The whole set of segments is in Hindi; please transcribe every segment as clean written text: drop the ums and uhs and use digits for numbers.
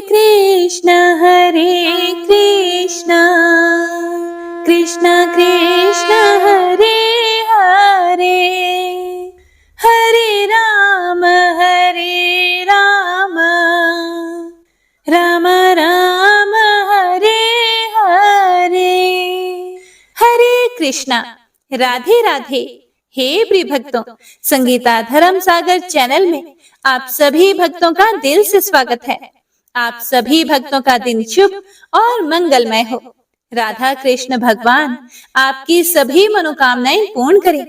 कृष्ण कृष्ण कृष्ण हरे हरे, हरे राम राम राम हरे हरे। हरे कृष्णा। राधे राधे। हे प्रिय भक्तों, संगीता धर्म सागर चैनल में आप सभी भक्तों का दिल से स्वागत है। आप सभी भक्तों का दिन शुभ और मंगलमय हो। राधा कृष्ण भगवान आपकी सभी मनोकामनाएं पूर्ण करें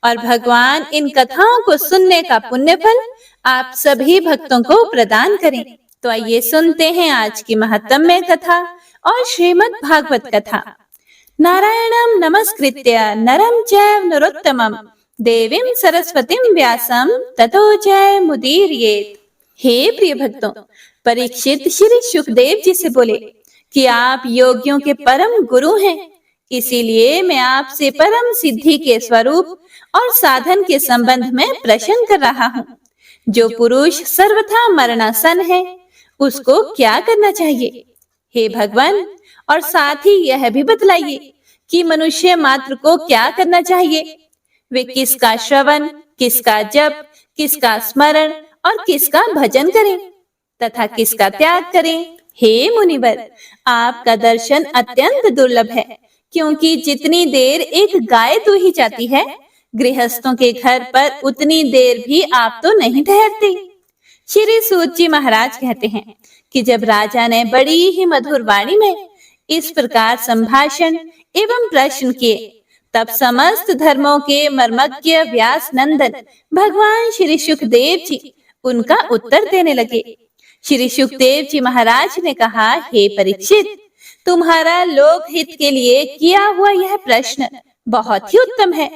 और भगवान इन कथाओं को सुनने का पुण्य फल आप सभी भक्तों को प्रदान करें। तो आइए सुनते हैं आज की महत्तममय कथा और श्रीमद् भागवत कथा। नारायणं नमस्कृत्य नरं चैव नरोत्तमं देवीं सरस्वतीं व्यासं ततो जयमुदीरयेत्। हे प्रिय भक्तों, परीक्षित श्री सुखदेव जी से बोले कि आप योगियों के परम गुरु हैं, इसीलिए मैं आपसे परम सिद्धि के स्वरूप और साधन के संबंध में प्रश्न कर रहा हूँ। जो पुरुष सर्वथा मरणासन है, उसको क्या करना चाहिए? हे भगवान, और साथ ही यह भी बतलाइए कि मनुष्य मात्र को क्या करना चाहिए। वे किसका श्रवण, किसका जप, किसका स्मरण और किसका भजन करें तथा किसका त्याग करें। हे मुनिवर, आपका दर्शन अत्यंत दुर्लभ है, क्योंकि जितनी देर एक गाय दूही जाती है, गृहस्थों के घर पर उतनी देर भी आप तो नहीं ठहरते। श्री सूत जी महाराज कहते हैं कि जब राजा ने बड़ी ही मधुर वाणी में इस प्रकार संभाषण एवं प्रश्न किए, तब समस्त धर्मों के मर्मज्ञ व्यास नंदन भगवान श्री सुखदेव जी उनका उत्तर देने लगे। श्री सुखदेव जी महाराज ने कहा, हे परीक्षित, तुम्हारा लोकहित के लिए किया हुआ यह प्रश्न बहुत ही उत्तम है।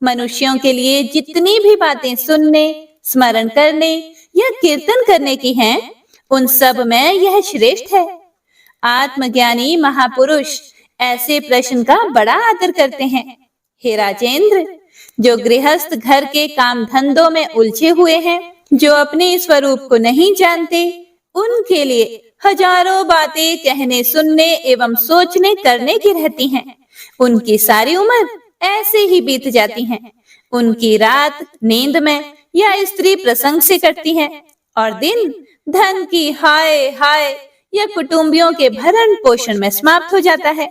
मनुष्यों के लिए जितनी भी बातें सुनने, स्मरण करने या कीर्तन करने की हैं, उन सब में यह श्रेष्ठ है। आत्मज्ञानी महापुरुष ऐसे प्रश्न का बड़ा आदर करते हैं। हे राजेंद्र, जो गृहस्थ घर के काम धंधों में उलझे हुए हैं, जो अपने स्वरूप को नहीं जानते, उनके लिए हजारों बातें कहने, सुनने एवं सोचने करने की रहती हैं। उनकी सारी उम्र ऐसे ही बीत जाती है। उनकी रात नींद में या स्त्री प्रसंग से कटती है और दिन धन की हाय हाय या कुटुंबियों के भरण पोषण में समाप्त हो जाता है।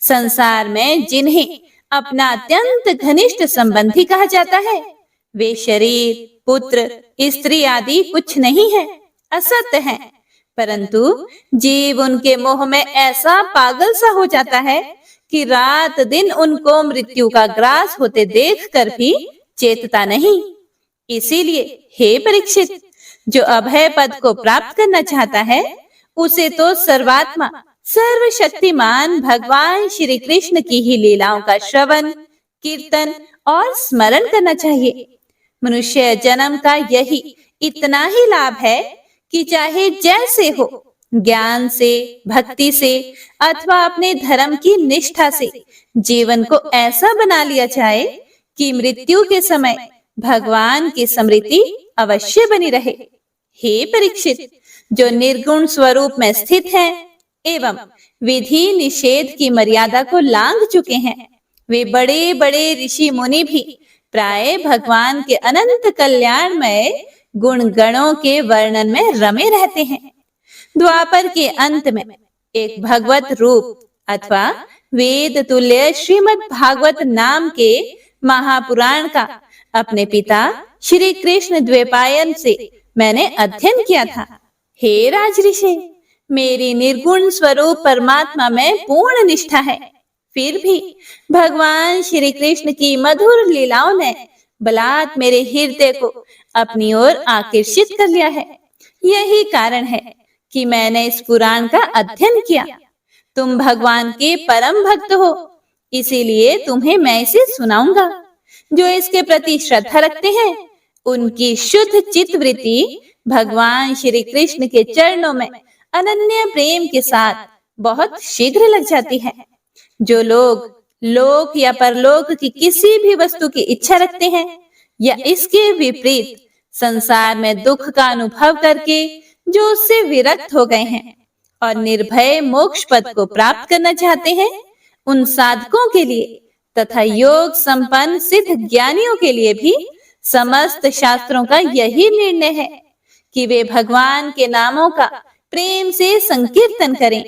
संसार में जिन्हें अपना अत्यंत घनिष्ठ संबंधी कहा जाता है, वे शरीर, पुत्र, स्त्री आदि कुछ नहीं है, असत्य है। परंतु जीव उनके मोह में ऐसा पागल सा हो जाता है कि रात दिन उनको मृत्यु का ग्रास होते देखकर भी चेतता नहीं। इसीलिए हे परीक्षित, जो अभय पद को प्राप्त करना चाहता है, उसे तो सर्वात्मा सर्वशक्तिमान भगवान श्री कृष्ण की ही लीलाओं का श्रवण, कीर्तन और स्मरण करना चाहिए। मनुष्य जन्म का यही इतना ही लाभ है कि चाहे जैसे हो, ज्ञान से, भक्ति से अथवा अपने धर्म की निष्ठा से जीवन को ऐसा बना लिया जाए कि मृत्यु के समय भगवान की स्मृति अवश्य बनी रहे। हे परीक्षित, जो निर्गुण स्वरूप में स्थित हैं एवं विधि निषेध की मर्यादा को लांघ चुके हैं, वे बड़े बड़े ऋषि मुनि भी प्राय भगवान के अनंत कल्याणमय गुण गणों के वर्णन में रमे रहते हैं। द्वापर के अंत में एक भगवत रूप अथवा वेद तुल्य श्रीमद् भागवत नाम के महापुराण का अपने पिता श्री कृष्ण द्वैपायन से मैंने अध्ययन किया था। हे राजऋषि, मेरी निर्गुण स्वरूप परमात्मा में पूर्ण निष्ठा है, फिर भी भगवान श्री कृष्ण की मधुर लीलाओं ने बलात् मेरे हृदय को अपनी ओर आकर्षित कर लिया है। यही कारण है कि मैंने इस पुराण का अध्ययन किया। तुम भगवान के परम भक्त हो, इसीलिए तुम्हें मैं इसे सुनाऊंगा। जो इसके प्रति श्रद्धा रखते हैं, उनकी शुद्ध चित्त वृत्ति भगवान श्री कृष्ण के चरणों में अनन्य प्रेम के साथ बहुत शीघ्र लग जाती है। जो लोग लोक या परलोक की किसी भी वस्तु की इच्छा रखते हैं या इसके विपरीत संसार में दुख का अनुभव करके जो उससे विरक्त हो गए हैं और निर्भय मोक्ष पद को प्राप्त करना चाहते हैं, उन साधकों के लिए तथा योग संपन्न सिद्ध ज्ञानियों के लिए भी समस्त शास्त्रों का यही निर्णय है कि वे भगवान के नामों का प्रेम से संकीर्तन करें।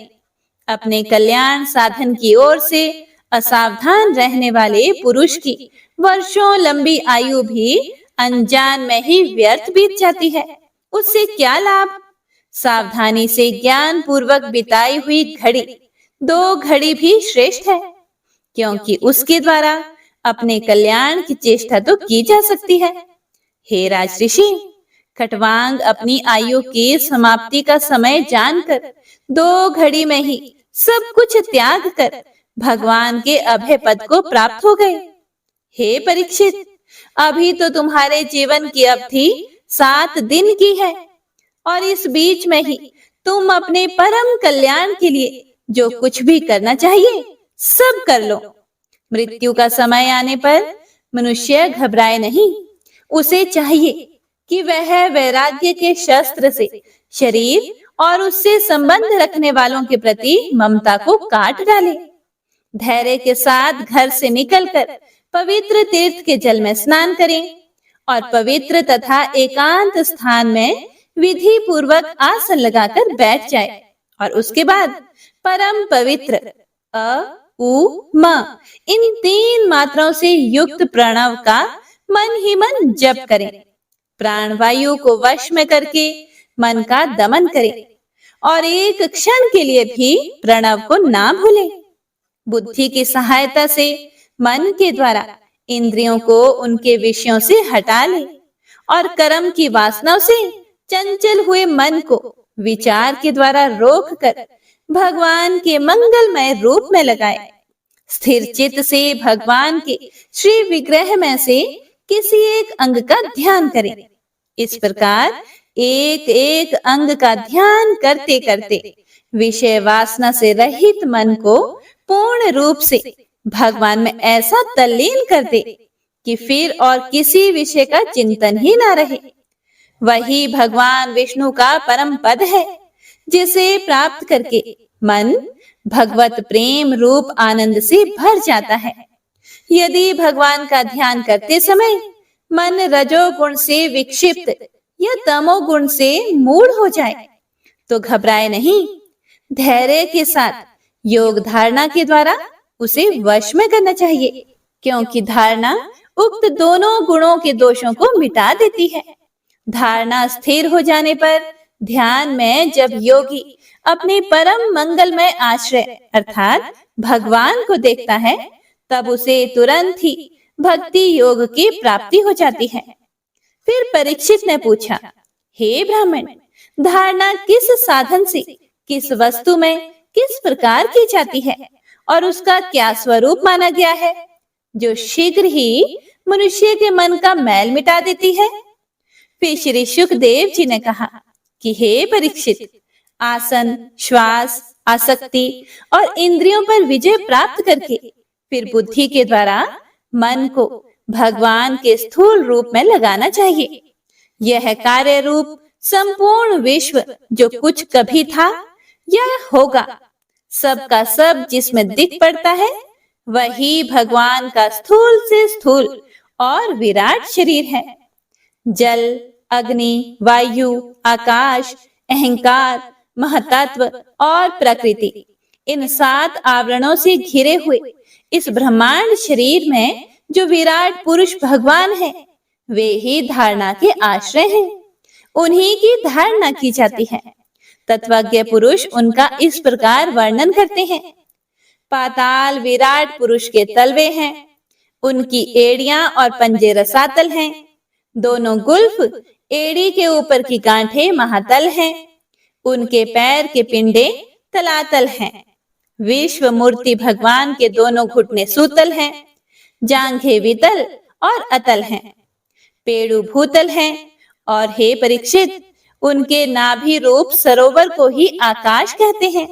अपने कल्याण साधन की ओर से असावधान रहने वाले पुरुष की वर्षों लंबी आयु भी अनजान में ही व्यर्थ बीत जाती है। उससे क्या लाभ? सावधानी से ज्ञान पूर्वक बिताई हुई घड़ी 2 घड़ी भी श्रेष्ठ है, क्योंकि उसके द्वारा अपने कल्याण की चेष्टा तो की जा सकती है। हे राजऋषि, खटवांग अपनी आयु की समाप्ति का समय जानकर 2 घड़ी में ही सब कुछ त्याग कर भगवान के अभय पद को प्राप्त हो गए। हे परीक्षित, अभी तो तुम्हारे जीवन की अवधि 7 दिन की है और इस बीच में ही तुम अपने परम कल्याण के लिए जो कुछ भी करना चाहिए सब कर लो। मृत्यु का समय आने पर मनुष्य घबराए नहीं। उसे चाहिए कि वह वैराग्य के शस्त्र से शरीर और उससे संबंध रखने वालों के प्रति ममता को काट डाले। धैर्य के साथ घर से निकलकर पवित्र तीर्थ के जल में स्नान करें और पवित्र तथा एकांत स्थान में विधि पूर्वक आसन लगाकर बैठ जाए और उसके बाद परम पवित्र अ उ म इन 3 मात्राओं से युक्त प्रणव का मन ही मन जप करें। प्राणवायु को वश में करके मन का दमन करें और एक क्षण के लिए भी प्रणव को ना भूलें। बुद्धि की सहायता से मन के द्वारा इंद्रियों को उनके विषयों से हटा ले और कर्म की वासनाओं से चंचल हुए मन को विचार के द्वारा रोक कर भगवान के मंगलमय रूप में लगाए। स्थिर चित्त से भगवान के श्री विग्रह में से किसी एक अंग का ध्यान करें। इस प्रकार एक एक अंग का ध्यान करते करते विषय वासना से रहित मन को पूर्ण रूप से भगवान में ऐसा तल्लीन कर दे कि फिर और किसी विषय का चिंतन ही ना रहे। वही भगवान विष्णु का परम पद है, जिसे प्राप्त करके मन भगवत प्रेम रूप आनंद से भर जाता है। यदि भगवान का ध्यान करते समय मन रजोगुण से विक्षिप्त या तमोगुण से मूढ़ हो जाए तो घबराए नहीं। धैर्य के साथ योग धारणा के द्वारा उसे वश में करना चाहिए, क्योंकि धारणा उक्त दोनों गुणों के दोषों को मिटा देती है। धारणा स्थिर हो जाने पर ध्यान में जब योगी अपने परम मंगलमय आश्रय अर्थात भगवान को देखता है, तब उसे तुरंत ही भक्ति योग की प्राप्ति हो जाती है। फिर परीक्षित ने पूछा, हे ब्राह्मण, धारणा किस साधन से किस वस्तु में किस प्रकार की जाती है और उसका क्या स्वरूप माना गया है, जो शीघ्र ही मनुष्य के मन का मैल मिटा देती है? फिर श्री शुकदेव जी ने कहा कि हे परीक्षित, आसन, श्वास, आसक्ति और इंद्रियों पर विजय प्राप्त करके फिर बुद्धि के द्वारा मन को भगवान के स्थूल रूप में लगाना चाहिए। यह कार्य रूप संपूर्ण विश्व जो कुछ कभी था या होगा, सब का सब जिसमें दिख पड़ता है, वही भगवान का स्थूल से स्थूल और विराट शरीर है। जल, अग्नि, वायु, आकाश, अहंकार, महतत्व और प्रकृति, इन 7 आवरणों से घिरे हुए इस ब्रह्मांड शरीर में जो विराट पुरुष भगवान है, वे ही धारणा के आश्रय हैं। उन्हीं की धारणा की जाती है। तत्वज्ञ पुरुष उनका इस प्रकार वर्णन करते हैं। पाताल विराट पुरुष के तलवे हैं, उनकी एड़ियां और पंजे रसातल हैं, दोनों गुल्फ एड़ी के ऊपर की गांठें महातल हैं, उनके पैर के पिंडे तलातल हैं। विश्व मूर्ति भगवान के दोनों घुटने सूतल हैं, जांघें वितल और अतल हैं, पेड़ू भूतल हैं और हे परीक्षित, उनके नाभि रूप सरोवर को ही आकाश कहते हैं।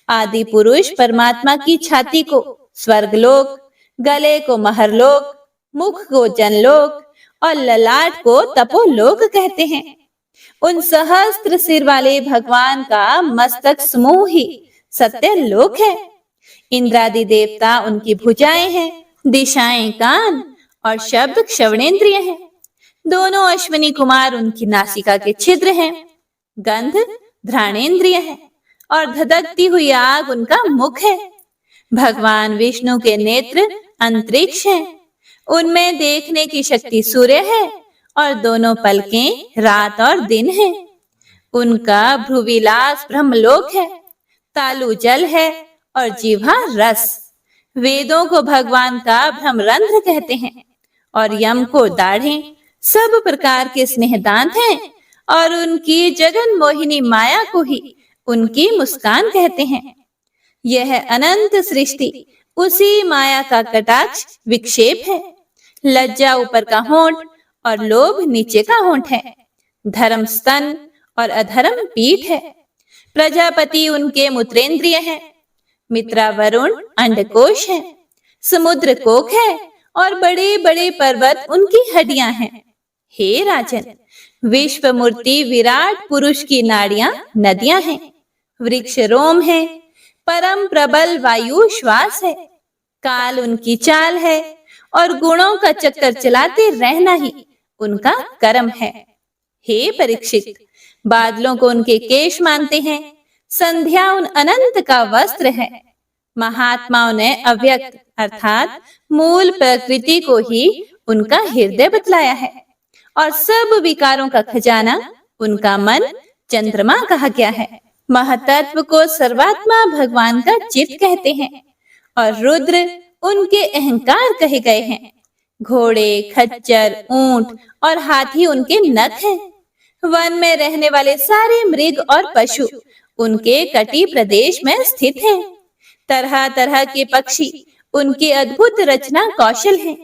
आदि पुरुष परमात्मा की छाती को स्वर्गलोक, गले को महरलोक, मुख को जनलोक और ललाट को तपोलोक कहते हैं। उन सहस्त्र सिर वाले भगवान का मस्तक समूह ही सत्य लोक है। इंद्रादि देवता उनकी भुजाएं हैं, दिशाएं कान और शब्द श्रवणेंद्रिय हैं। दोनों अश्विनी कुमार उनकी नासिका के छिद्र हैं, गंध घ्राणेंद्रिय है और धधकती हुई आग उनका मुख है। भगवान विष्णु के नेत्र अंतरिक्ष हैं, उनमें देखने की शक्ति सूर्य है और दोनों पलकें रात और दिन हैं। उनका भ्रुविलास ब्रह्मलोक है, तालु जल है और जीवा रस। वेदों को भगवान का भ्रमरंध्र कहते हैं और यम को दाढ़ें। सब प्रकार के स्नेहदांत हैं और उनकी जगन मोहिनी माया को ही उनकी मुस्कान कहते हैं। यह अनंत सृष्टि उसी माया का कटाक्ष विक्षेप है। लज्जा ऊपर का होंठ और लोभ नीचे का होंठ है। धर्म स्तन और अधर्म पीठ है। प्रजापति उनके मूत्रेंद्रिय है। मित्रा वरुण अंडकोश है। समुद्र कोख है और बड़े बड़े पर्वत उनकी हड्डियां हैं। हे राजन, विश्व मूर्ति विराट पुरुष की नाड़ियां नदियां हैं। वृक्ष रोम है, परम प्रबल वायु श्वास है। काल उनकी चाल है और गुणों का चक्कर चलाते रहना ही उनका कर्म है। हे परीक्षित, बादलों को उनके केश मानते हैं। संध्या उन अनंत का वस्त्र है। महात्माओं ने अव्यक्त अर्थात मूल प्रकृति को ही उनका हृदय बतलाया है और सब विकारों का खजाना उनका मन चंद्रमा कहा गया है। महतत्व को सर्वात्मा भगवान का चित्त कहते हैं और रुद्र उनके अहंकार कहे गए हैं। घोड़े, खच्चर, ऊंट और हाथी उनके नख हैं। वन में रहने वाले सारे मृग और पशु उनके कटी प्रदेश में स्थित हैं। तरह तरह के पक्षी उनकी अद्भुत रचना कौशल हैं।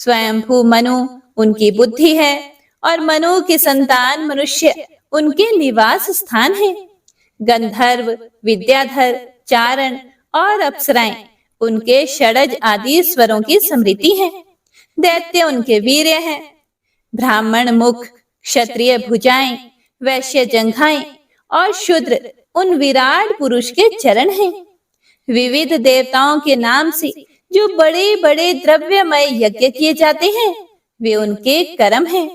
स्वयंभू मनु उनकी बुद्धि है और मनु के संतान मनुष्य उनके निवास स्थान है। गंधर्व, विद्याधर, चारण और अप्सराएं उनके षडज आदि स्वरों की स्मृति है। दैत्य उनके वीर्य हैं। ब्राह्मण मुख, क्षत्रिय भुजाएं, वैश्य जंघाएं और शूद्र उन विराट पुरुष के चरण हैं। विविध देवताओं के नाम से जो बड़े बड़े द्रव्यमय यज्ञ किए जाते हैं वे उनके कर्म हैं।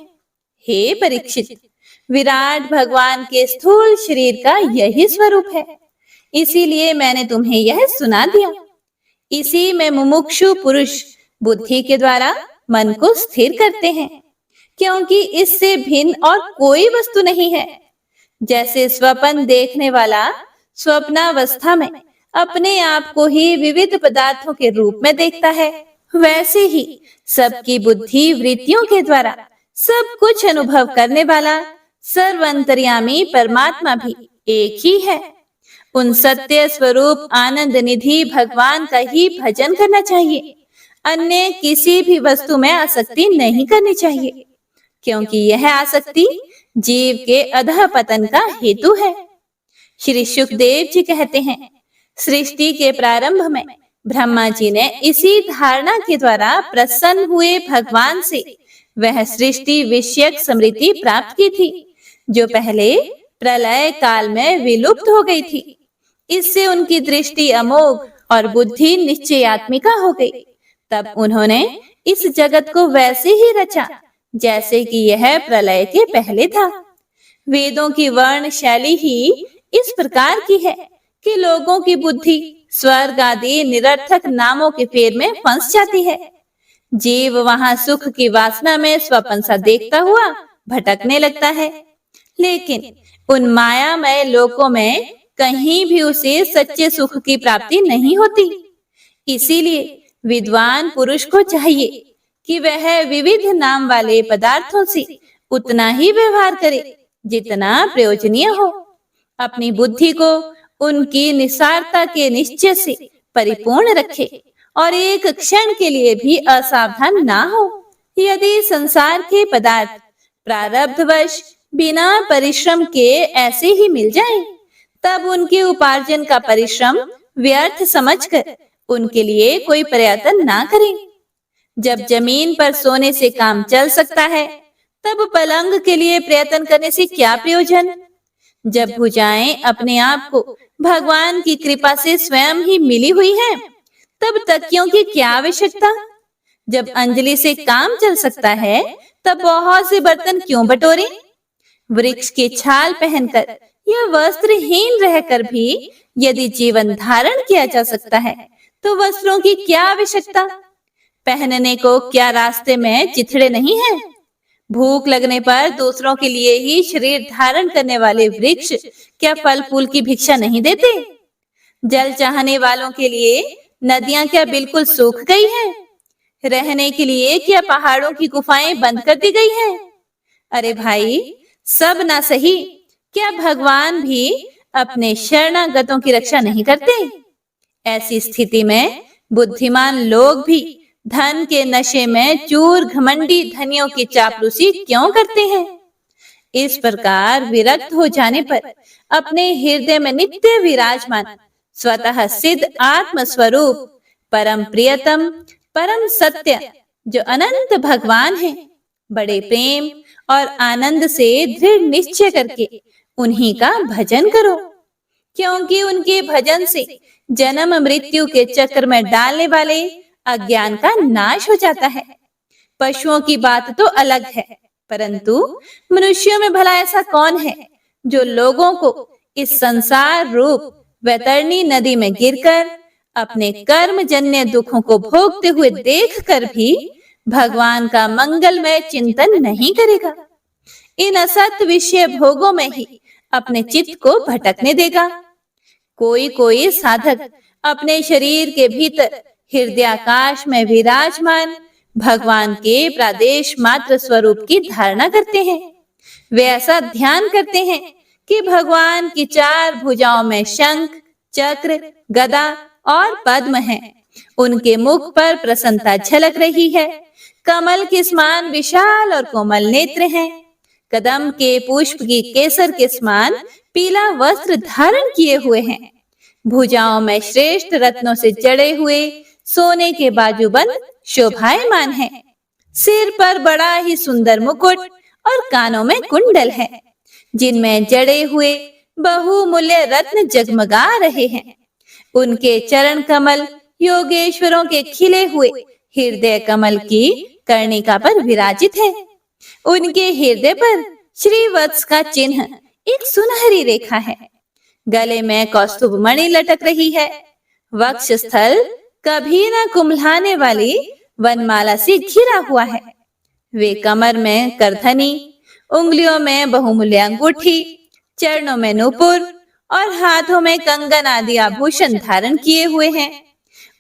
हे परीक्षित, विराट भगवान के स्थूल शरीर का यही स्वरूप है, इसीलिए मैंने तुम्हें यह सुना दिया। इसी में मुमुक्षु पुरुष बुद्धि के द्वारा मन को स्थिर करते हैं, क्योंकि इससे भिन्न और कोई वस्तु नहीं है। जैसे स्वप्न देखने वाला स्वप्नावस्था में अपने आप को ही विविध पदार्थों के रूप में देखता है, वैसे ही सबकी बुद्धि वृत्तियों के द्वारा सब कुछ अनुभव करने वाला सर्वंतर्यामी परमात्मा भी एक ही है। उन सत्य स्वरूप आनंद निधि भगवान का ही भजन करना चाहिए। अन्य किसी भी वस्तु में आसक्ति नहीं करनी चाहिए, क्योंकि यह आसक्ति जीव के अधः पतन का हेतु है। श्री सुखदेव जी कहते हैं, सृष्टि के प्रारंभ में ब्रह्मा जी ने इसी धारणा के द्वारा प्रसन्न हुए भगवान से वह सृष्टि विषयक स्मृति प्राप्त की थी, जो पहले प्रलय काल में विलुप्त हो गई थी। इससे उनकी दृष्टि अमोघ और बुद्धि निश्चयात्मिका हो गई। तब उन्होंने इस जगत को वैसे ही रचा जैसे कि यह प्रलय के पहले था। वेदों की वर्ण शैली ही इस प्रकार की है कि लोगों की बुद्धि स्वर्ग आदि निरर्थक नामों के फेर में फंस जाती है। जीव वहां सुख की वासना में स्वप्न सा देखता हुआ भटकने लगता है, लेकिन उन मायामय लोकों में कहीं भी उसे सच्चे सुख की प्राप्ति नहीं होती। इसीलिए विद्वान पुरुष को चाहिए कि वह विविध नाम वाले पदार्थों से उतना ही व्यवहार करे जितना प्रयोजनीय हो। अपनी बुद्धि को उनकी निसारता के निश्चय से परिपूर्ण रखे और एक क्षण के लिए भी असावधान ना हो। यदि संसार के पदार्थ प्रारब्धवश बिना परिश्रम के ऐसे ही मिल जाएं, तब उनके उपार्जन का परिश्रम व्यर्थ समझकर उनके लिए कोई प्रयत्न ना करें। जब जमीन पर सोने से काम चल सकता है, तब पलंग के लिए प्रयत्न करने से क्या प्रयोजन? जब भुजाएं अपने आप को भगवान की कृपा से स्वयं ही मिली हुई हैं, तब तकियों की क्या आवश्यकता? जब अंजलि से काम चल सकता है, तब बहुत से बर्तन क्यों बटोरे? वृक्ष की छाल पहनकर या वस्त्रहीन रहकर भी यदि जीवन धारण किया जा सकता है, तो वस्त्रों की क्या आवश्यकता? पहनने को क्या रास्ते में चिथड़े नहीं हैं? भूख लगने पर दूसरों के लिए ही शरीर धारण करने वाले वृक्ष क्या फल फूल की भिक्षा नहीं देते? जल चाहने वालों के लिए नदियां क्या बिल्कुल सूख गई हैं? रहने के लिए क्या पहाड़ों की गुफाएं बंद कर दी गई हैं? अरे भाई, सब ना सही, क्या भगवान भी अपने शरणागतों की रक्षा नहीं करते? ऐसी स्थिति में बुद्धिमान लोग भी धन के नशे में चूर घमंडी धनियों की चापलूसी क्यों करते हैं? इस प्रकार विरक्त हो जाने पर अपने हृदय में नित्य विराजमान स्वतः सिद्ध आत्म स्वरूप परम प्रियतम परम सत्य जो अनंत भगवान है, बड़े प्रेम और आनंद से दृढ़ निश्चय करके उन्हीं का भजन करो, क्योंकि उनके भजन से जन्म मृत्यु के चक्र में डालने वाले अज्ञान का नाश हो जाता है। पशुओं की बात तो अलग है, परंतु मनुष्यों में भला ऐसा कौन है जो लोगों को इस संसार रूप वैतरणी नदी में गिरकर अपने कर्म जन्य दुखों को भोगते हुए देखकर भी भगवान का मंगलमय चिंतन नहीं करेगा? इन असत विषय भोगों में ही अपने चित्त को भटकने देगा। कोई कोई साधक अपने शरीर के भीतर हृदयाकाश में विराजमान भगवान के प्रादेश मात्र स्वरूप की धारणा करते हैं। वे ऐसा ध्यान करते हैं कि भगवान की चार भुजाओं में शंख, चक्र, गदा और पद्म हैं। उनके मुख पर प्रसन्नता झलक रही है। कमल के समान विशाल और कोमल नेत्र हैं। कदम के पुष्प की केसर के समान पीला वस्त्र धारण किए हुए हैं। भुजाओं में श्रेष्ठ रत्नों से जड़े हुए सोने के बाजूबंद शोभायमान हैं। सिर पर बड़ा ही सुंदर मुकुट और कानों में कुंडल है, जिनमें जड़े हुए बहुमूल्य रत्न जगमगा रहे हैं। उनके चरण कमल योगेश्वरों के खिले हुए हृदय कमल की कर्णिका पर विराजित है। उनके हृदय पर श्रीवत्स का चिन्ह एक सुनहरी रेखा है। गले में कौस्तुभ मणि लटक रही है। वक्ष स्थल कभी न कुम्हलाने वाली वनमाला से घिरा हुआ है। वे कमर में करधनी, उंगलियों में बहुमूल्य अंगूठी, चरणों में नूपुर और हाथों में कंगन आदि आभूषण धारण किए हुए हैं।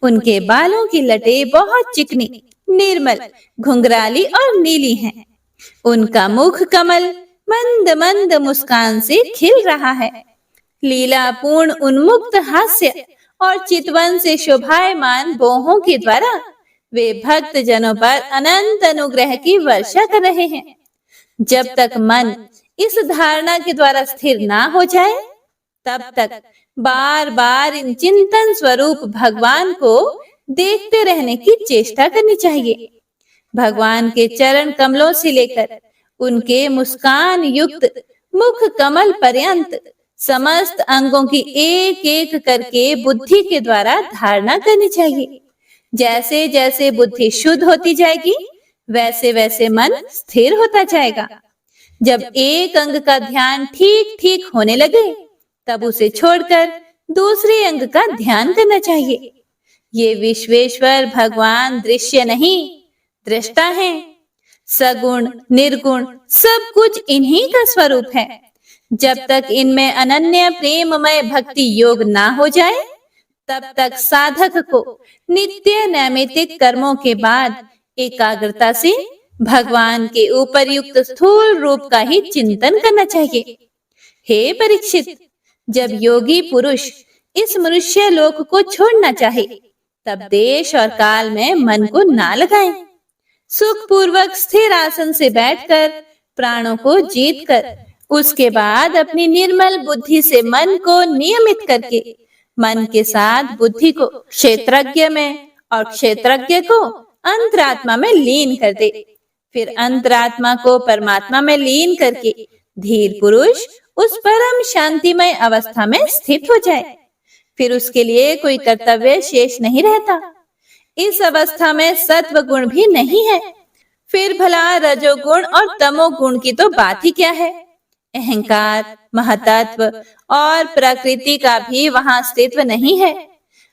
उनके बालों की लटें बहुत चिकनी, निर्मल, घुंघराली और नीली हैं। उनका मुख कमल मंद मंद मुस्कान से खिल रहा है। लीलापूर्ण उन्मुक्त हास्य और चितवन से शोभायमान बोहों के द्वारा वे भक्त जनों पर अनंत अनुग्रह की वर्षा कर रहे हैं। जब तक मन इस धारणा के द्वारा स्थिर ना हो जाए, तब तक बार बार इन चिंतन स्वरूप भगवान को देखते रहने की चेष्टा करनी चाहिए। भगवान के चरण कमलों से लेकर उनके मुस्कान युक्त मुख कमल पर्यंत समस्त अंगों की एक एक करके बुद्धि के द्वारा धारणा करनी चाहिए। जैसे जैसे बुद्धि शुद्ध होती जाएगी, वैसे वैसे मन स्थिर होता जाएगा। जब एक अंग का ध्यान ठीक ठीक होने लगे, तब उसे छोड़कर दूसरे अंग का ध्यान करना चाहिए। ये विश्वेश्वर भगवान दृश्य नहीं, दृष्टा है। सगुण निर्गुण सब कुछ इन्हीं का स्वरूप है। जब तक इनमें अनन्य प्रेममय भक्ति योग ना हो जाए, तब तक साधक को नित्य नैमित्तिक कर्मों के बाद एकाग्रता से भगवान के उपर्युक्त स्थूल रूप का ही चिंतन करना चाहिए। हे परीक्षित, जब योगी पुरुष इस मनुष्य लोक को छोड़ना चाहे, तब देश और काल में मन को ना लगाएं। सुख पूर्वक स्थिर आसन से बैठकर प्राणों को जीतकर उसके बाद अपनी निर्मल बुद्धि से मन को नियमित करके मन के साथ बुद्धि को क्षेत्रज्ञ में और क्षेत्रज्ञ को अंतरात्मा में लीन कर दे। फिर अंतरात्मा को परमात्मा में लीन करके धीर पुरुष उस परम शांतिमय अवस्था में स्थित हो जाए। फिर उसके लिए कोई कर्तव्य शेष नहीं रहता। इस अवस्था में सत्व गुण भी नहीं है। फिर भला रजोगुण और तमोगुण की तो बात ही क्या है। अहंकार, महतत्व और प्रकृति का भी वहां अस्तित्व नहीं है।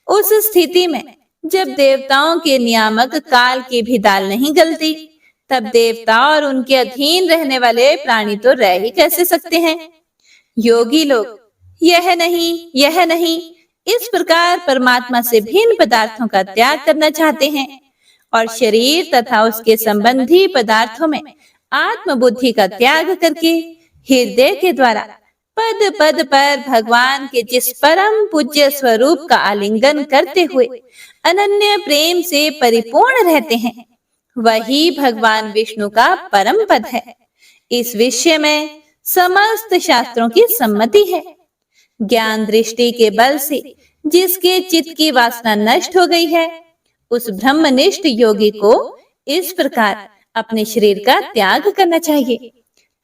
उस स्थिति में जब देवताओं के नियामक काल की भी दाल नहीं गलती, तब देवता और उनके अधीन रहने वाले प्राणी तो रह ही कैसे सकते हैं। योगी लोग यह नहीं इस प्रकार परमात्मा से भिन्न पदार्थों का त्याग करना चाहते हैं और शरीर तथा उसके संबंधी पदार्थों में आत्मबुद्धि का त्याग करके हृदय के द्वारा पद पद पर भगवान के जिस परम पूज्य स्वरूप का आलिंगन करते हुए अनन्य प्रेम से परिपूर्ण रहते हैं, वही भगवान विष्णु का परम पद है। इस विषय में समस्त शास्त्रों की सम्मति है। ज्ञान दृष्टि के बल से जिसके चित्त की वासना नष्ट हो गई है, उस ब्रह्मनिष्ठ योगी को इस प्रकार अपने शरीर का त्याग करना चाहिए।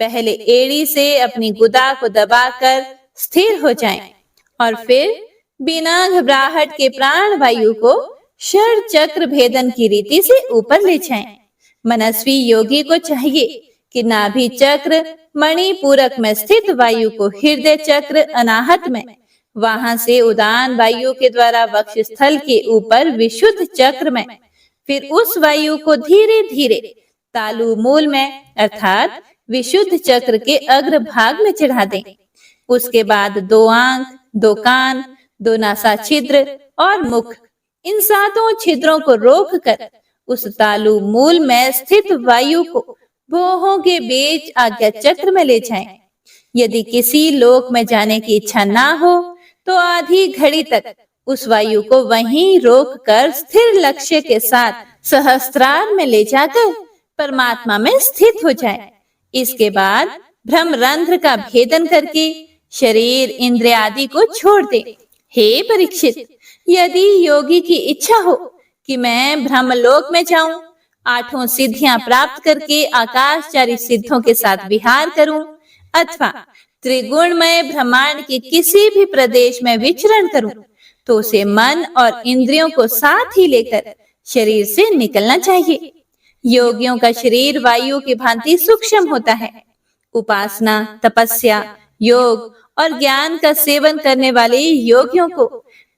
पहले एड़ी से अपनी गुदा को दबाकर स्थिर हो जाएं और फिर बिना घबराहट के प्राण वायु को षड चक्र भेदन की रीति से ऊपर ले जाएं। मनस्वी योगी को चाहिए कि नाभि चक्र मणिपूरक में स्थित वायु को हृदय चक्र अनाहत में, वहां से उदान वायु के द्वारा वक्षस्थल के ऊपर विशुद्ध चक्र में, फिर उस वायु को धीरे धीरे तालु मूल में अर्थात विशुद्ध चक्र के अग्र भाग में चढ़ा दें। उसके बाद 2 आंख, 2 कान, 2 नासा छिद्र और मुख, इन 7 छिद्रों को रोककर उस तालु मूल में स्थित वायु को भौहों के बीच आज्ञा चक्र में ले जाएं। यदि किसी लोक में जाने की इच्छा ना हो तो आधी घड़ी तक उस वायु को वहीं रोककर स्थिर लक्ष्य के साथ सहस्त्रार में ले जाकर परमात्मा में स्थित हो जाए। इसके बाद ब्रह्मरंध्र का भेदन करके शरीर इंद्रिय आदि को छोड़ दे। हे परीक्षित, यदि योगी की इच्छा हो कि मैं ब्रह्मलोक में जाऊं, 8 सिद्धियां प्राप्त करके आकाशचारी सिद्धों के साथ विहार करूं, अथवा त्रिगुणमय ब्रह्मांड के किसी भी प्रदेश में विचरण करूं, तो उसे मन और इंद्रियों को साथ ही लेकर शरीर से निकलना चाहिए। योगियों का शरीर वायु की भांति सूक्ष्म होता है। उपासना, तपस्या, योग और ज्ञान का सेवन करने वाले योगियों को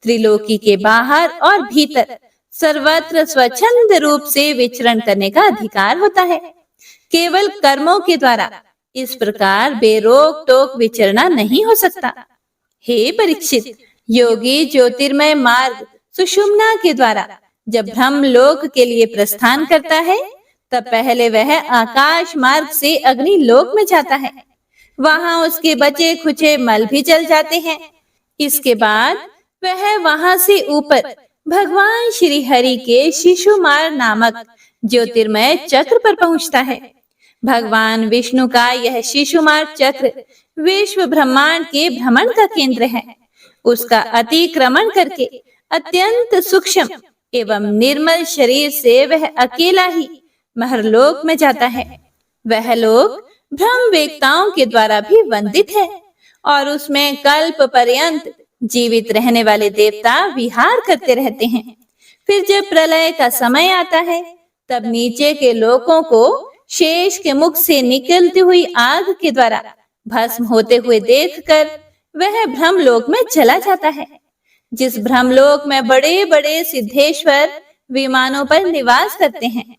त्रिलोकी के बाहर और भीतर सर्वत्र स्वच्छंद रूप से विचरण करने का अधिकार होता है। केवल कर्मों के द्वारा इस प्रकार बेरोक टोक विचरना नहीं हो सकता। हे परीक्षित, योगी ज्योतिर्मय मार्ग सुषुम्ना के द्वारा जब ब्रह्मलोक के लिए प्रस्थान करता है, तब पहले वह आकाश मार्ग से अग्नि लोक में जाता है। वहां उसके बचे खुचे मल भी जल जाते हैं। इसके बाद वह वहां से ऊपर भगवान श्री हरि के शिशुमार नामक ज्योतिर्मय चक्र पर पहुंचता है। भगवान विष्णु का यह शिशुमार चक्र विश्व ब्रह्मांड के भ्रमण का केंद्र है। उसका अतिक्रमण करके अत्यंत सूक्ष्म एवं निर्मल शरीर से वह अकेला ही महरलोक में जाता है। वह लोक ब्रह्म वेत्ताओं के द्वारा भी वंदित है और उसमें कल्प पर्यंत जीवित रहने वाले देवता विहार करते रहते हैं। फिर जब प्रलय का समय आता है, तब नीचे के लोकों को शेष के मुख से निकलती हुई आग के द्वारा भस्म होते हुए देखकर वह ब्रह्मलोक में चला जाता है। जिस ब्रह्मलोक में बड़े बड़े सिद्धेश्वर विमानों पर निवास करते हैं,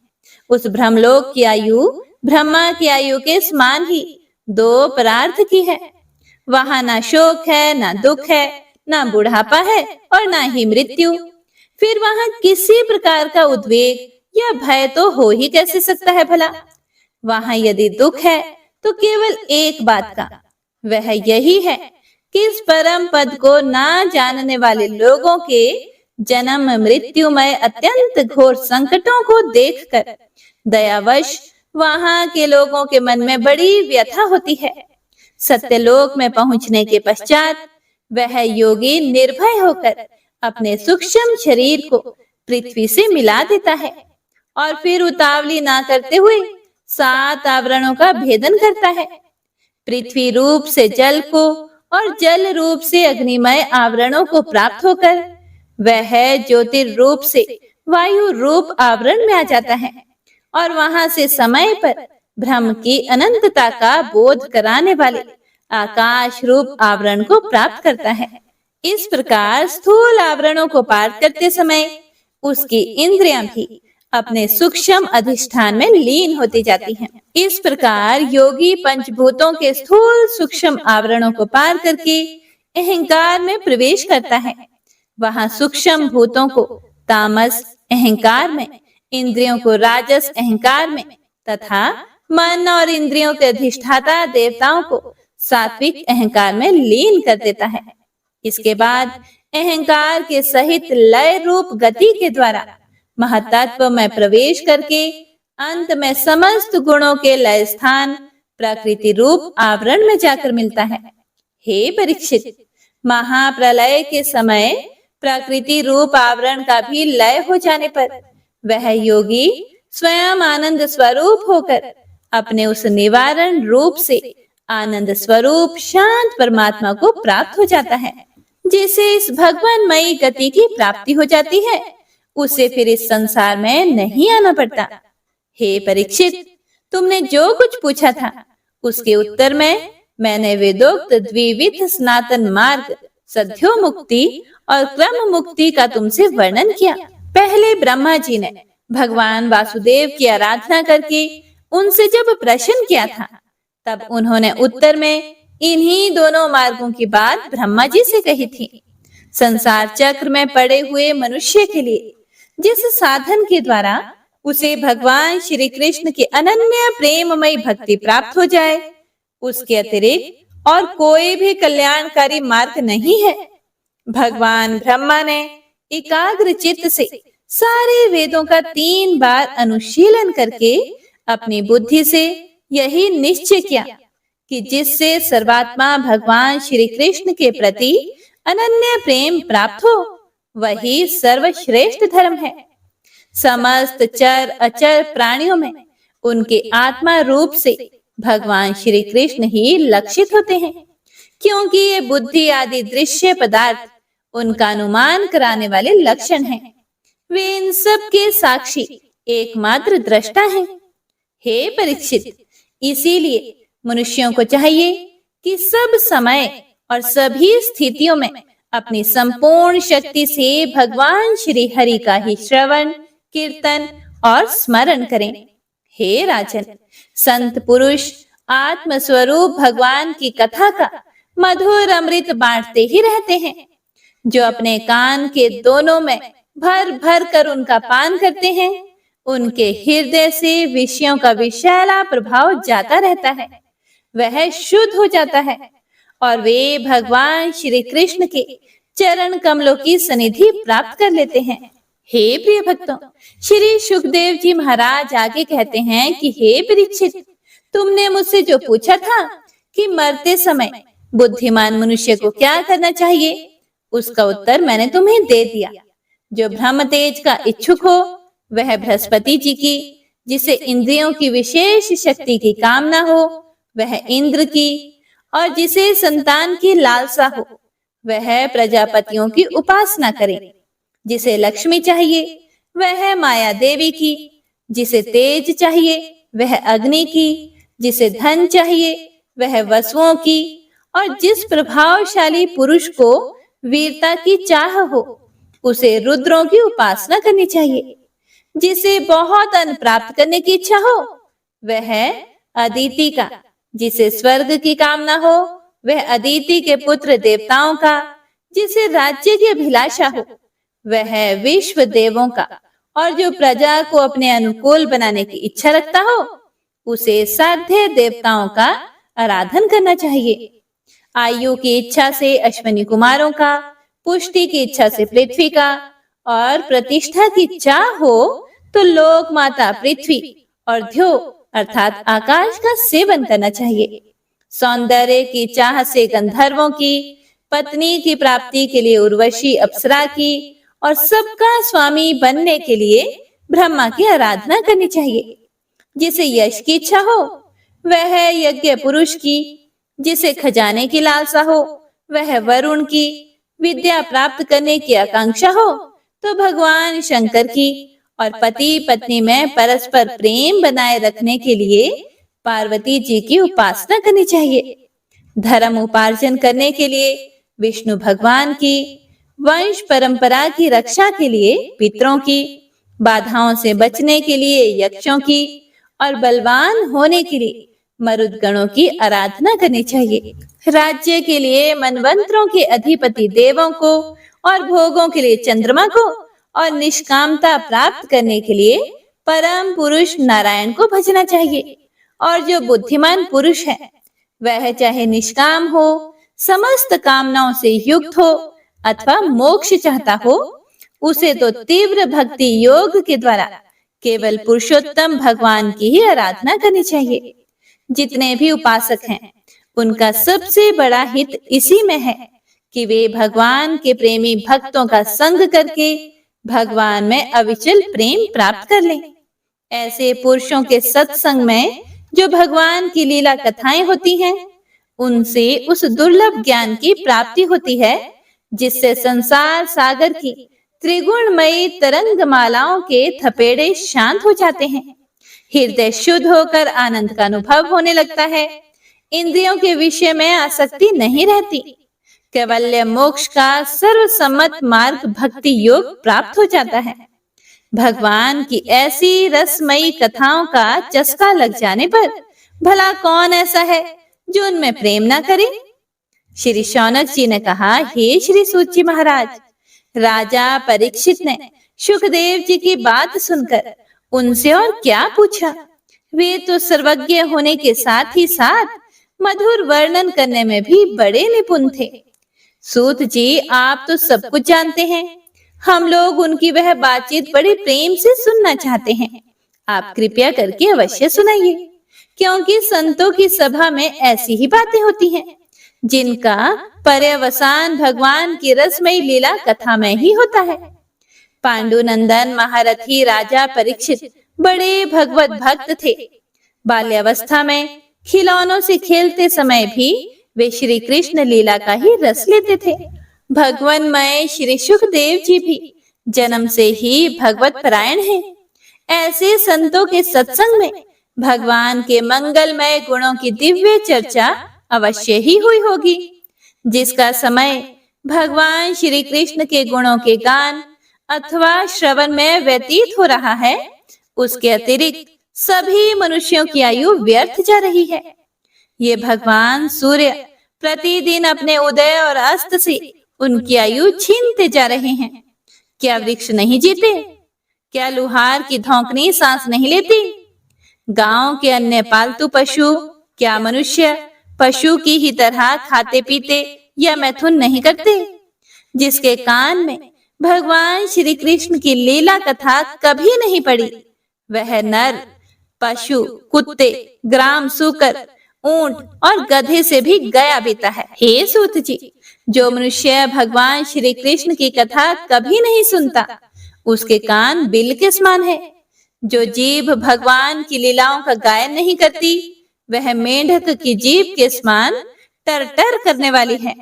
उस ब्रह्मलोक की आयु ब्रह्मा की आयु के समान ही 2 परार्थ की है। वहां ना शोक है, ना दुख है, ना बुढ़ापा है और ना ही मृत्यु। फिर वहां किसी प्रकार का उद्वेग या भय तो हो ही कैसे सकता है भला। वहां यदि दुख है तो केवल एक बात का, वह यही है कि इस परम पद को ना जानने वाले लोगों के जन्म मृत्युमय अत्यंत घोर संकटों को देखकर दयावश वहां के लोगों के मन में बड़ी व्यथा होती है। सत्यलोक में पहुंचने के पश्चात वह योगी निर्भय होकर अपने सूक्ष्म शरीर को पृथ्वी से मिला देता है और फिर उतावली ना करते हुए 7 आवरणों का भेदन करता है। पृथ्वी रूप से जल को और जल रूप से अग्निमय आवरणों को प्राप्त होकर वह ज्योतिर्रूप से वायु रूप आवरण में आ जाता है और वहां से समय पर ब्रह्म की अनंतता का बोध कराने वाले आकाश रूप आवरण को प्राप्त करता है। इस प्रकार स्थूल आवरणों को पार करते समय उसकी इंद्रियां भी अपने सूक्ष्म अधिष्ठान में लीन होती जाती हैं। इस प्रकार योगी पंचभूतों के स्थूल सूक्ष्म आवरणों को पार करके अहंकार में प्रवेश करता है। वहां सूक्ष्म भूतों को तामस अहंकार में, इंद्रियों को राजस अहंकार में तथा मन और इंद्रियों के अधिष्ठाता देवताओं को सात्विक अहंकार में लीन कर देता है। इसके बाद अहंकार के सहित लय रूप गति के द्वारा महतत्व में प्रवेश करके अंत में समस्त गुणों के लय स्थान प्रकृति रूप आवरण में जाकर मिलता है। हे परीक्षित, महाप्रलय के समय प्रकृति रूप आवरण का भी लय हो जाने पर वह योगी स्वयं आनंद स्वरूप होकर अपने उस निवारण रूप से आनंद स्वरूप शांत परमात्मा को प्राप्त हो जाता है। जिसे इस भगवानमयी गति की प्राप्ति हो जाती है उसे फिर इस संसार में नहीं आना पड़ता। हे परीक्षित, तुमने जो कुछ पूछा था उसके उत्तर में मैंने वेदोक्त द्विविध स्नातन मार्ग, सद्यो मुक्ति और क्रम मुक्ति का तुमसे वर्णन किया। पहले ब्रह्मा जी ने भगवान वासुदेव की आराधना करके उनसे जब प्रश्न किया था तब उन्होंने उत्तर में इन्हीं दोनों मार्गों की बात ब्रह्मा जी से कही थी। संसार चक्र में पड़े हुए मनुष्य के लिए जिस साधन के द्वारा उसे भगवान श्री कृष्ण की अनन्य प्रेममयी भक्ति प्राप्त हो जाए, उसके अतिरिक्त और कोई भी कल्याणकारी मार्ग नहीं है। भगवान ब्रह्मा ने एकाग्र चित्त से सारे वेदों का 3 बार अनुशीलन करके अपनी बुद्धि से यही निश्चय किया कि जिससे सर्वात्मा भगवान श्री कृष्ण के प्रति अनन्य प्रेम प्राप्त हो वही सर्वश्रेष्ठ धर्म है। समस्त चर अचर प्राणियों में उनके आत्मा रूप से भगवान श्री कृष्ण ही लक्षित होते हैं, क्योंकि ये बुद्धि आदि दृश्य पदार्थ उनका अनुमान कराने वाले लक्षण हैं। वे इन सब के साक्षी एकमात्र दृष्टा हैं। हे परीक्षित, इसीलिए मनुष्यों को चाहिए कि सब समय और सभी स्थितियों में अपनी संपूर्ण शक्ति से भगवान श्री हरि का ही श्रवण, कीर्तन और स्मरण करें। हे राजन, संत पुरुष आत्म स्वरूप भगवान की कथा का मधुर अमृत बांटते ही रहते हैं। जो अपने कान के दोनों में भर भर कर उनका पान करते हैं, उनके हृदय से विषयों का विषैला प्रभाव जाता रहता है, वह शुद्ध हो जाता है और वे भगवान श्री कृष्ण के चरण कमलों की सनिधि प्राप्त कर लेते हैं। हे प्रिय भक्तों, श्री सुखदेव जी महाराज आगे कहते हैं कि हे परीक्षित, तुमने मुझसे जो पूछा था कि मरते समय बुद्धिमान मनुष्य को क्या करना चाहिए, उसका उत्तर मैंने तुम्हें दे दिया। जो ब्रह्म तेज का इच्छुक हो वह बृहस्पति जी की, जिसे इंद्रियों की विशेष शक्ति की कामना हो वह इंद्र की, और जिसे संतान की लालसा हो वह प्रजापतियों की उपासना करे। जिसे लक्ष्मी चाहिए वह माया देवी की, जिसे तेज चाहिए वह अग्नि की, जिसे धन चाहिए वह वसुओं की, और जिस प्रभावशाली पुरुष को वीरता की चाह हो उसे रुद्रों की उपासना करनी चाहिए। जिसे बहुत अन्न प्राप्त करने की इच्छा हो वह अदिति का, जिसे स्वर्ग की कामना हो वह अदिति के पुत्र देवताओं का, जिसे राज्य की अभिलाषा हो वह विश्व देवों का, और जो प्रजा को अपने अनुकूल बनाने की इच्छा रखता हो उसे साध्य देवताओं का आराधन करना चाहिए। आयु की इच्छा से अश्विनी कुमारों का, पुष्टि की इच्छा से पृथ्वी का, और प्रतिष्ठा की चाह हो तो लोक माता पृथ्वी और ध्यो अर्थात आकाश का सेवन करना चाहिए। सौंदर्य की चाह से गंधर्वों की, पत्नी की प्राप्ति के लिए उर्वशी अप्सरा की, और सबका स्वामी बनने के लिए ब्रह्मा की आराधना करनी चाहिए। जिसे यश की इच्छा हो वह है यज्ञ पुरुष की, जिसे खजाने की लालसा हो वह वरुण की, विद्या प्राप्त करने की आकांक्षा हो तो भगवान शंकर की, और पति पत्नी में परस्पर प्रेम बनाए रखने के लिए पार्वती जी की उपासना करनी चाहिए। धर्म उपार्जन करने के लिए विष्णु भगवान की, वंश परंपरा की रक्षा के लिए पितरों की, बाधाओं से बचने के लिए यक्षों की, और बलवान होने के लिए मरुदगणों की आराधना करनी चाहिए। राज्य के लिए मनवंतरों के अधिपति देवों को, और भोगों के लिए चंद्रमा को, और निष्कामता प्राप्त करने के लिए परम पुरुष नारायण को भजना चाहिए। और जो बुद्धिमान पुरुष है वह चाहे निष्काम हो, समस्त कामनाओं से युक्त हो अथवा मोक्ष चाहता हो, उसे तो तीव्र भक्ति योग के द्वारा केवल पुरुषोत्तम भगवान की ही आराधना करनी चाहिए। जितने भी उपासक हैं उनका सबसे बड़ा हित इसी में है कि वे भगवान के प्रेमी भक्तों का संग करके भगवान में अविचल प्रेम प्राप्त कर लें। ऐसे पुरुषों के सत्संग में जो भगवान की लीला कथाएं होती हैं, उनसे उस दुर्लभ ज्ञान की प्राप्ति होती है जिससे संसार सागर की त्रिगुणमयी तरंग मालाओं के थपेड़े शांत हो जाते हैं। हृदय शुद्ध होकर आनंद का अनुभव होने लगता है। इंद्रियों के विषय में आसक्ति नहीं रहती। कैवल्य मोक्ष का सर्वसम्मत मार्ग भक्ति योग प्राप्त हो जाता है। भगवान की ऐसी रसमयी कथाओं का चस्का लग जाने पर भला कौन ऐसा है जो उनमें प्रेम ना करे। श्री शौनक जी ने कहा, हे श्री सूत जी महाराज, राजा परीक्षित ने सुखदेव जी की बात सुनकर उनसे और क्या पूछा। वे तो सर्वज्ञ होने के साथ ही साथ मधुर वर्णन करने में भी बड़े निपुण थे। सूत जी, आप तो सब कुछ जानते हैं, हम लोग उनकी वह बातचीत बड़े प्रेम से सुनना चाहते हैं। आप कृपया करके अवश्य सुनाइए, क्योंकि संतों की सभा में ऐसी ही बातें होती हैं जिनका पर्यवसान भगवान की रसमयी लीला कथा में ही होता है। पांडुनंदन महारथी राजा परीक्षित बड़े भगवत भक्त थे। बाल्यावस्था में खिलौनों से खेलते समय भी वे श्री कृष्ण लीला का ही रस लेते थे। भगवानमय श्री सुखदेव जी भी जन्म से ही भगवत परायण हैं। ऐसे संतों के सत्संग में भगवान के मंगलमय गुणों की दिव्य चर्चा अवश्य ही हुई होगी। जिसका समय भगवान श्री कृष्ण के गुणों के गान अथवा श्रवण में व्यतीत हो रहा है, उसके अतिरिक्त सभी मनुष्यों की आयु व्यर्थ जा रही है। ये भगवान सूर्य प्रतिदिन अपने उदय और अस्त से उनकी आयु छीनते जा रहे हैं। क्या वृक्ष नहीं जीते? क्या लुहार की धौंकनी सांस नहीं लेती? गांव के अन्य पालतू पशु क्या मनुष्य पशु की ही तरह खाते पीते या मैथुन नहीं करते? जिसके कान में भगवान श्री कृष्ण की लीला कथा कभी नहीं पड़ी, वह नर पशु कुत्ते ग्राम सूकर ऊंट और गधे से भी गया बीता है। हे सूत जी, जो मनुष्य भगवान श्री कृष्ण की कथा कभी नहीं सुनता, उसके कान बिल के समान है। जो जीभ भगवान की लीलाओं का गायन नहीं करती, वह मेंढक की जीभ के समान टर टर करने वाली है।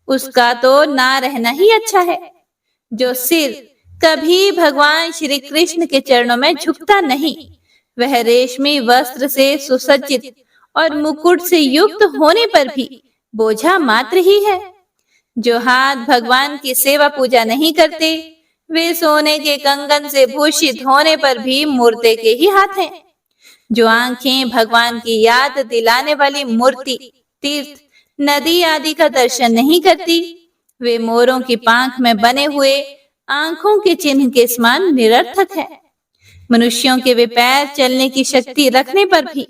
उसका तो ना रहना ही अच्छा है। जो सिर कभी भगवान श्री कृष्ण के चरणों में झुकता नहीं, वह रेशमी वस्त्र से सुसज्जित और मुकुट से युक्त होने पर भी बोझा मात्र ही है। जो हाथ भगवान की सेवा पूजा नहीं करते, वे सोने के कंगन से भूषित होने पर भी मूर्ते के ही हाथ हैं। जो आंखें भगवान की याद दिलाने वाली मूर्ति तीर्थ नदी आदि का दर्शन नहीं करती, वे मोरों की पांख में बने हुए आंखों के चिन्ह के समान निरर्थक है। मनुष्यों के वे पैर चलने की शक्ति रखने पर भी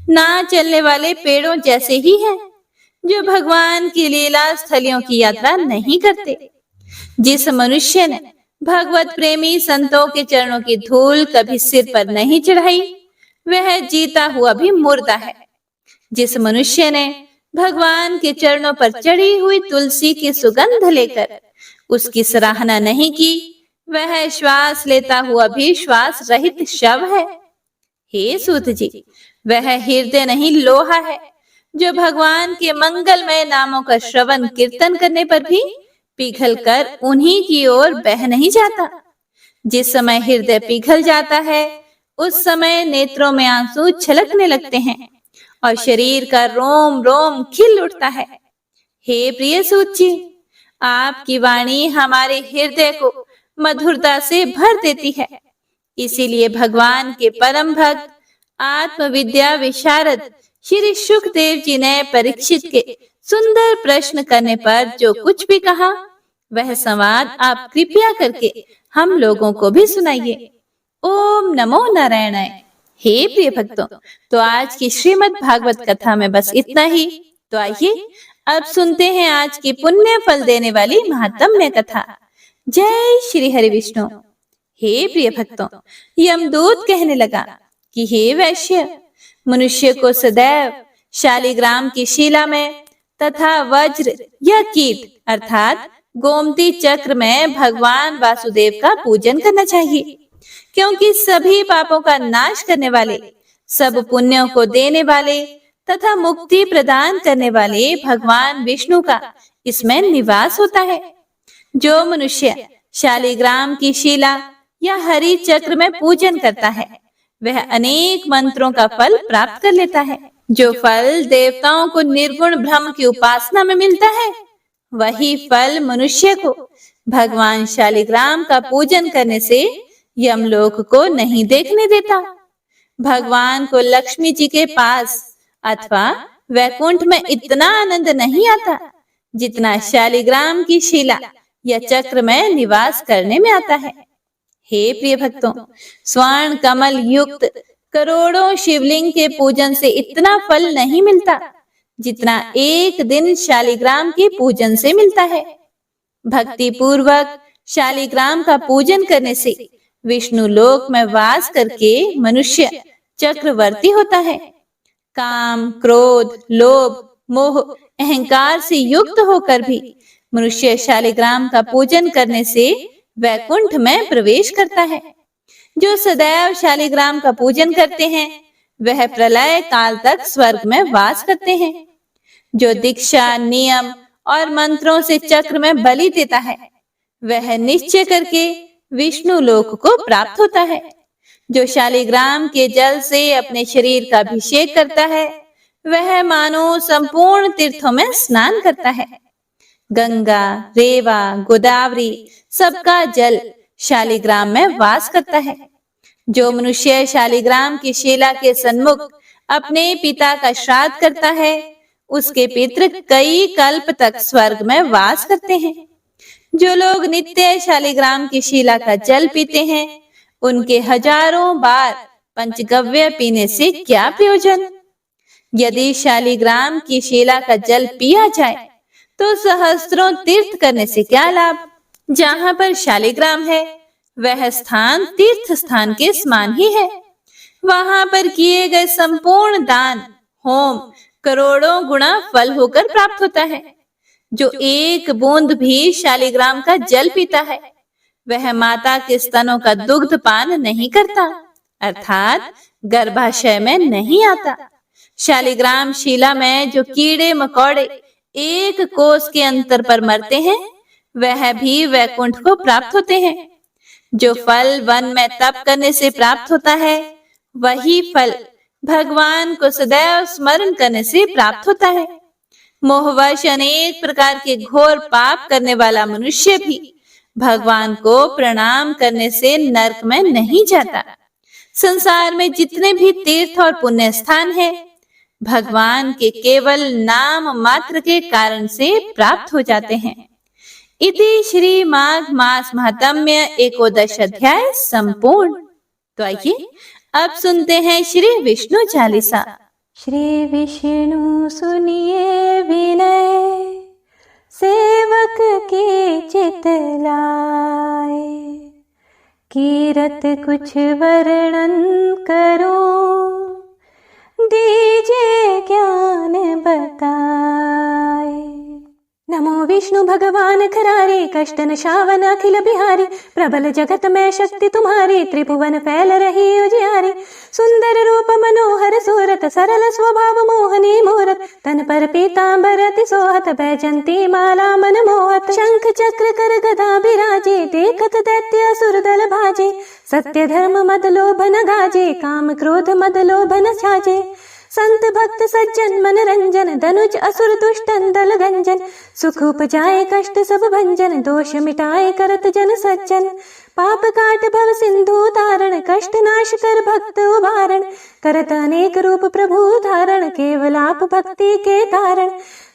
ना चलने वाले पेड़ों जैसे ही हैं, जो भगवान की लीला स्थलियों की यात्रा नहीं करते। जिस मनुष्य ने भगवत प्रेमी संतों के चरणों की धूल कभी सिर पर नहीं चढ़ाई, वह जीता हुआ भी मुर्दा है। जिस मनुष्य ने भगवान के चरणों पर चढ़ी हुई तुलसी की सुगंध लेकर उसकी सराहना नहीं की, वह श्वास लेता हुआ भी श्वास रहित शव है। हे सूत जी, वह हृदय नहीं लोहा है जो भगवान के मंगलमय नामों का श्रवण कीर्तन करने पर भी पिघल कर उन्हीं की ओर बह नहीं जाता। जिस समय हृदय पिघल जाता है उस समय नेत्रों में आंसू छलकने लगते हैं और शरीर का रोम रोम खिल उठता है। हे प्रिय सूत जी, आपकी वाणी हमारे हृदय को मधुरता से भर देती है। इसीलिए भगवान के परम भक्त आत्मविद्या विशारद श्री सुखदेव जी ने परीक्षित के सुंदर प्रश्न करने पर जो कुछ भी कहा वह संवाद आप कृपया करके हम लोगों को भी सुनाइए। ओम नमो नारायणाय। हे प्रिय भक्तों, तो आज की श्रीमद् भागवत कथा में बस इतना ही। तो आइए अब सुनते हैं आज की पुण्य फल देने वाली महात्म्य कथा। जय श्री हरि विष्णु। हे प्रिय भक्तों, यमदूत कहने लगा कि हे वैश्य, मनुष्य को सदैव शालिग्राम की शिला में तथा वज्र या कीट अर्थात गोमती चक्र में भगवान वासुदेव का पूजन करना चाहिए, क्योंकि सभी पापों का नाश करने वाले, सब पुण्यों को देने वाले तथा मुक्ति प्रदान करने वाले भगवान विष्णु का इसमें निवास होता है। जो मनुष्य शालिग्राम की शिला या हरि चक्र में पूजन करता है वह अनेक मंत्रों का फल प्राप्त कर लेता है। जो फल देवताओं को निर्गुण ब्रह्म की उपासना में मिलता है वही फल मनुष्य को भगवान शालिग्राम का पूजन करने से यमलोक को नहीं देखने देता। भगवान को लक्ष्मी जी के पास अथवा वैकुंठ में इतना आनंद नहीं आता जितना शालिग्राम की शिला या चक्र में निवास करने में आता है। हे प्रिय भक्तों, स्वर्ण कमल युक्त करोड़ों शिवलिंग के पूजन से इतना फल नहीं मिलता जितना एक दिन शालिग्राम के पूजन से मिलता है। भक्ति पूर्वक शालिग्राम का पूजन करने से विष्णु लोक में वास करके मनुष्य चक्रवर्ती होता है। काम, क्रोध, लोभ, मोह, अहंकार से युक्त होकर भी मनुष्य शालिग्राम का पूजन करने से वैकुंठ में प्रवेश करता है। जो सदैव शालिग्राम का पूजन करते हैं वह प्रलय काल तक स्वर्ग में वास करते हैं। जो दीक्षा, नियम और मंत्रों से चक्र में बलि देता है वह निश्चय करके विष्णु लोक को प्राप्त होता है। जो शालिग्राम के जल से अपने शरीर का अभिषेक करता है वह मानो संपूर्ण तीर्थों में स्नान करता है। गंगा, रेवा, गोदावरी सबका जल शालिग्राम में वास करता है। जो मनुष्य शालिग्राम की शिला के सन्मुख अपने पिता का श्राद्ध करता है उसके पितृ कई कल्प तक स्वर्ग में वास करते हैं। जो लोग नित्य शालिग्राम की शिला का जल पीते हैं उनके हजारों बार पंचगव्य पीने से क्या प्रयोजन। यदि शालिग्राम की शिला का जल पिया जाए तो सहस्त्रों तीर्थ करने से क्या लाभ। जहाँ पर शालिग्राम है वह स्थान तीर्थ स्थान के समान ही है। वहां पर किए गए संपूर्ण दान, होम करोड़ों गुना फल होकर प्राप्त होता है। जो एक बूंद भी शालिग्राम का जल पीता है वह माता के स्तनों का दुग्ध पान नहीं करता अर्थात गर्भाशय में नहीं आता। शालिग्राम शिला में जो कीड़े मकोड़े एक कोस के अंतर पर मरते हैं वह भी वैकुंठ को प्राप्त होते हैं। जो फल वन में तप करने से प्राप्त होता है वही फल भगवान को सदैव स्मरण करने से प्राप्त होता है। मोहवश अनेक प्रकार के घोर पाप करने वाला मनुष्य भी भगवान को प्रणाम करने से नरक में नहीं जाता। संसार में जितने भी तीर्थ और पुण्य स्थान है भगवान के केवल नाम मात्र के कारण से प्राप्त हो जाते हैं। इति श्री माघ मास महात्म्य एकोदश अध्याय संपूर्ण। तो आइए अब सुनते हैं श्री विष्णु चालीसा। श्री विष्णु सुनिए विनय, सेवक के चित लाए, कीरत कुछ वर्णन करो, दीजिए ज्ञान बताए। नमो विष्णु भगवान खरारे, कष्ट नशावन अखिल बिहारी, प्रबल जगत में शक्ति तुम्हारी, त्रिभुवन फैल रही उजियारी। सुंदर रूप मनोहर सूरत, सरल स्वभाव मोहनी मूरत, तन पर पीतांबर अति सोहत, बैजंती माला मन मोहत। शंख चक्र कर गदा बिराजे, देखत दैत्य असुर दल भाजे, सत्य धर्म मद लोभ न गाजे, काम क्रोध मद लोभ न छाजे। संत भक्त सज्जन मन रंजन, धनुज असुर दुष्टन दल गंजन, सुख उपजाए कष्ट सब भंजन, दोष मिटाए करत जन सज्जन। पाप काट भव सिंधु तारण, कष्ट नाश कर भक्त उबारण, करत अनेक रूप प्रभु धारण, केवल आप भक्ति के कारण।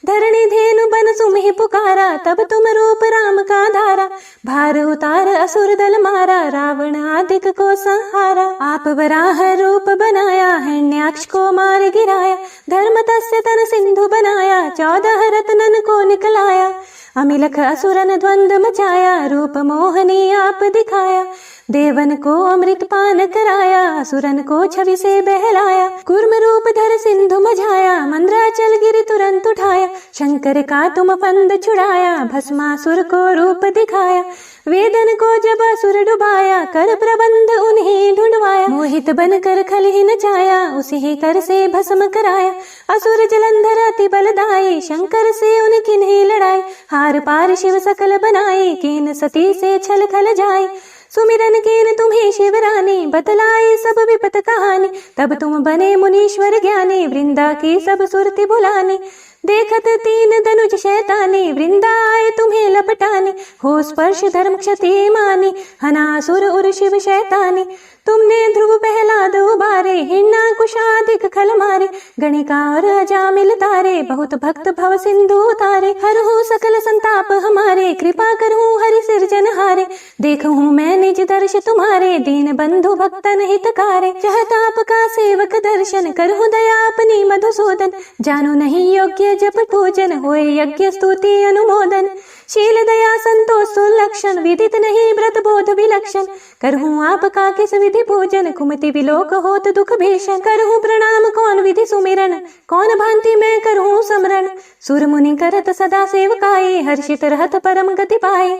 धरणी धेनु बन सुमहि पुकारा, तब तुम रूप राम का धारा, भार उतार असुर दल मारा, रावण आदिक को संहारा। आप वराह रूप बनाया, हिरण्याक्ष को मार गिराया, धर्म तस्य तन सिंधु बनाया, 14 रत्नन को निकलाया। अमिलख असुरन द्वंद मचाया, रूप मोहनी आप दिखाया, देवन को अमृत पान कराया, असुरन को छवि से बहलाया। कूर्म रूप धर सिंधु मझाया, मंद्राचल गिरि तुरंत उठाया, शंकर का तुम फंद छुड़ाया, भस्मासुर को रूप दिखाया। वेदन को जब असुर डुबाया, कर प्रबंध उन्हें ढूंढवाया, मोहित बन कर खल ही नचाया, उसी कर से भस्म कराया। असुर जलंधर अति बलदाई, शंकर से उनकी लड़ाई, हार पार शिव सकल बनाए, कीन सती से छल खल जाए। सुमिरन कीन तुम्हें शिवरानी, बतलाई सब विपत कहानी, तब तुम बने मुनीश्वर ज्ञानी, वृंदा की सब सुरति भुलानी। देखत 3 धनुष शैतानी, वृंदा आए तुम्हें लपटानी, हो स्पर्श धर्म क्षति मानी, हनासुर उर शिव शैतानी। तुमने ध्रुव प्रहलाद उबारे, हिरण्याकुशादिक खल मारे, गणिका और अजामिल तारे, बहुत भक्त भव सिंधु उतारे। हरहु सकल संताप हमारे, कृपा करहूँ हरि सिरजनहारे, देखूँ मैं निज दर्श तुम्हारे, दीन बंधु भक्तन हितकारे। चाहताप का सेवक दर्शन, करहूँ दया अपनी मधुसूदन, जानो नहीं योग्य जप पूजन, होए यज्ञ स्तुति अनुमोदन। शील दया संतोष सुलक्षण, विदित नहीं व्रत बोध विलक्षण, करहूँ आपका किस विधि पूजन, कुमति विलोक होत दुख भीषण। करहूँ प्रणाम कौन विधि सुमिरन, कौन भांति मैं करहूँ समरण, सुर मुनि करत सदा सेवकाई, हर्षित रहत परम गति पाए।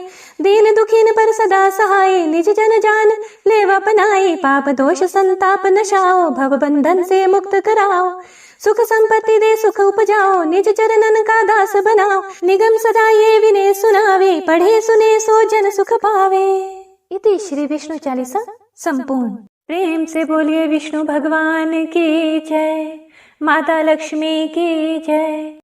दीन दुखीन पर सदा सहाय, निज जन जान लेवा अपनाए, पाप दोष संताप नशाओ, भव बंधन से मुक्त कराओ। सुख संपत्ति दे सुख उपजाओ, निज चरणन का दास बनाओ, निगम सदा ये विनय सुनावे, पढ़े सुने सो जन सुख पावे। इति श्री विष्णु चालीसा संपूर्ण। प्रेम से बोलिए विष्णु भगवान की जय, माता लक्ष्मी की जय।